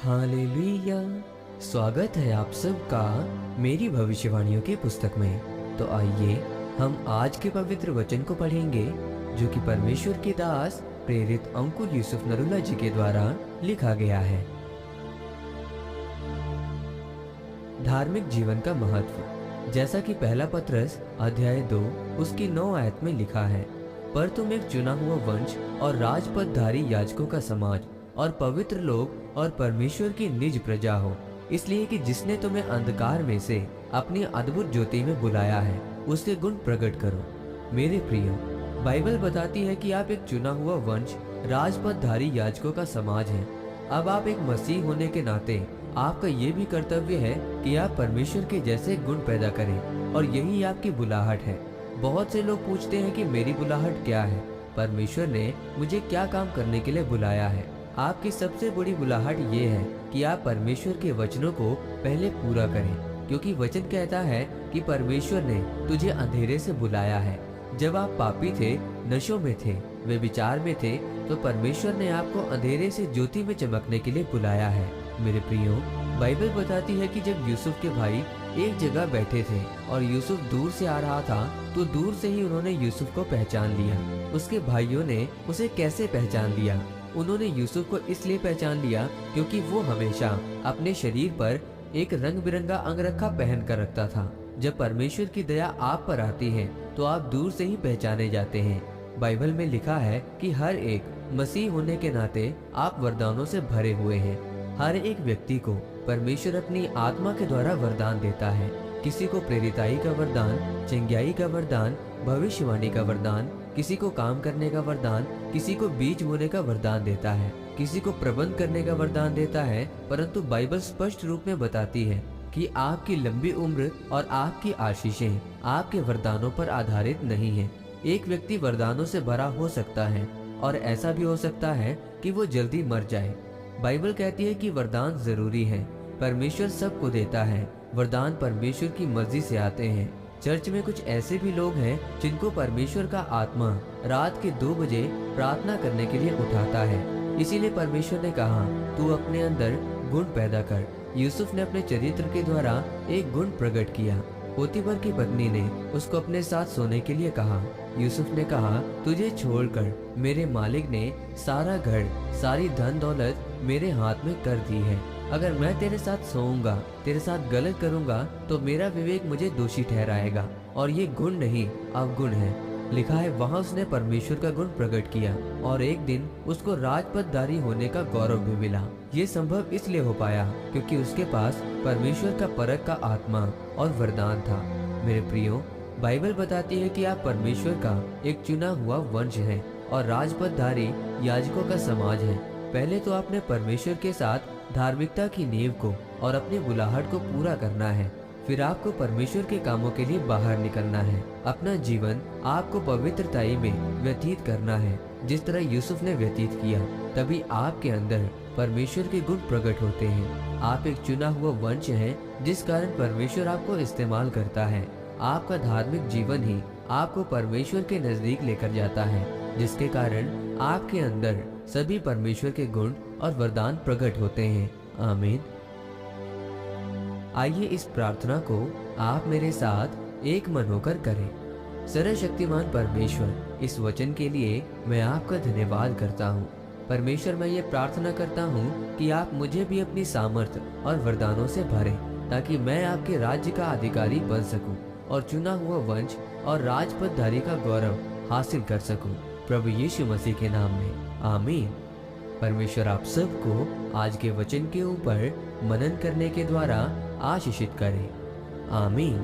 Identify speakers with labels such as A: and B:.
A: Hallelujah. स्वागत है आप सबका मेरी भविष्यवाणियों की पुस्तक में। तो आइए हम आज के पवित्र वचन को पढ़ेंगे जो कि परमेश्वर के दास प्रेरित अंकुर यूसुफ नरूला जी के द्वारा लिखा गया है। धार्मिक जीवन का महत्व, जैसा कि पहला पत्रस अध्याय 2 उसकी 9 आयत में लिखा है, पर तुम एक चुना हुआ वंश और राजपदधारी याजकों का समाज और पवित्र लोग और परमेश्वर की निज प्रजा हो, इसलिए कि जिसने तुम्हें अंधकार में से अपनी अद्भुत ज्योति में बुलाया है उसके गुण प्रकट करो। मेरे प्रियो, बाइबल बताती है कि आप एक चुना हुआ वंश, राजपदधारी याजकों का समाज हैं। अब आप एक मसीह होने के नाते आपका ये भी कर्तव्य है कि आप परमेश्वर के जैसे गुण पैदा करें, और यही आपकी बुलाहट है। बहुत से लोग पूछते हैं कि मेरी बुलाहट क्या है, परमेश्वर ने मुझे क्या काम करने के लिए बुलाया है। आपकी सबसे बड़ी बुलाहट ये है कि आप परमेश्वर के वचनों को पहले पूरा करें, क्योंकि वचन कहता है कि परमेश्वर ने तुझे अंधेरे से बुलाया है। जब आप पापी थे, नशों में थे, वे विचार में थे, तो परमेश्वर ने आपको अंधेरे से ज्योति में चमकने के लिए बुलाया है। मेरे प्रियो, बाइबल बताती है कि जब यूसुफ के भाई एक जगह बैठे थे और यूसुफ दूर से आ रहा था, तो दूर से ही उन्होंने यूसुफ को पहचान लिया। उसके भाइयों ने उसे कैसे पहचान लिया? उन्होंने यूसुफ को इसलिए पहचान लिया क्योंकि वो हमेशा अपने शरीर पर एक रंग बिरंगा अंगरखा पहन कर रखता था। जब परमेश्वर की दया आप पर आती है तो आप दूर से ही पहचाने जाते हैं। बाइबल में लिखा है कि हर एक मसीह होने के नाते आप वरदानों से भरे हुए हैं। हर एक व्यक्ति को परमेश्वर अपनी आत्मा के द्वारा वरदान देता है। किसी को प्रेरिताई का वरदान, चंगियाई का वरदान, भविष्यवाणी का वरदान, किसी को काम करने का वरदान, किसी को बीज बोने का वरदान देता है, किसी को प्रबंध करने का वरदान देता है। परंतु बाइबल स्पष्ट रूप में बताती है कि आपकी लंबी उम्र और आपकी आशीषें आपके वरदानों पर आधारित नहीं है। एक व्यक्ति वरदानों से भरा हो सकता है और ऐसा भी हो सकता है कि वो जल्दी मर जाए। बाइबल कहती है कि वरदान जरूरी है, परमेश्वर सबको देता है। वरदान परमेश्वर की मर्जी से आते हैं। चर्च में कुछ ऐसे भी लोग हैं जिनको परमेश्वर का आत्मा रात के 2 बजे प्रार्थना करने के लिए उठाता है। इसीलिए परमेश्वर ने कहा, तू अपने अंदर गुण पैदा कर। यूसुफ ने अपने चरित्र के द्वारा एक गुण प्रकट किया। पोतीफर की पत्नी ने उसको अपने साथ सोने के लिए कहा। यूसुफ ने कहा, तुझे छोड़कर मेरे मालिक ने सारा घर, सारी धन दौलत मेरे हाथ में कर दी है। अगर मैं तेरे साथ सोऊंगा, तेरे साथ गलत करूंगा, तो मेरा विवेक मुझे दोषी ठहराएगा, और ये गुण नहीं अवगुण है। लिखा है, वहाँ उसने परमेश्वर का गुण प्रकट किया और एक दिन उसको राजपदधारी होने का गौरव भी मिला। ये संभव इसलिए हो पाया क्योंकि उसके पास परमेश्वर का परख का आत्मा और वरदान था। मेरे प्रियो, बाइबल बताती है कि आप परमेश्वर का एक चुना हुआ वंश है और राजपदधारी याजकों का समाज है। पहले तो आपने परमेश्वर के साथ धार्मिकता की नींव को और अपनी बुलाहट को पूरा करना है। फिर आपको परमेश्वर के कामों के लिए बाहर निकलना है। अपना जीवन आपको पवित्रताई में व्यतीत करना है, जिस तरह यूसुफ ने व्यतीत किया। तभी आपके अंदर परमेश्वर के गुण प्रकट होते हैं। आप एक चुना हुआ वंश हैं, जिस कारण परमेश्वर आपको इस्तेमाल करता है। आपका धार्मिक जीवन ही आपको परमेश्वर के नजदीक लेकर जाता है, जिसके कारण आपके अंदर सभी परमेश्वर के गुण और वरदान प्रकट होते हैं। आमीन। आइए इस प्रार्थना को आप मेरे साथ एक मन होकर करें। सर्वशक्तिमान परमेश्वर, इस वचन के लिए मैं आपका धन्यवाद करता हूँ। परमेश्वर, मैं ये प्रार्थना करता हूँ कि आप मुझे भी अपनी सामर्थ्य और वरदानों से भरें, ताकि मैं आपके राज्य का अधिकारी बन सकूं और चुना हुआ वंश और राजपदधारी का गौरव हासिल कर सकूं। प्रभु यीशु मसीह के नाम में आमीन। परमेश्वर आप सबको आज के वचन के ऊपर मनन करने के द्वारा आशीषित करे। आमीन।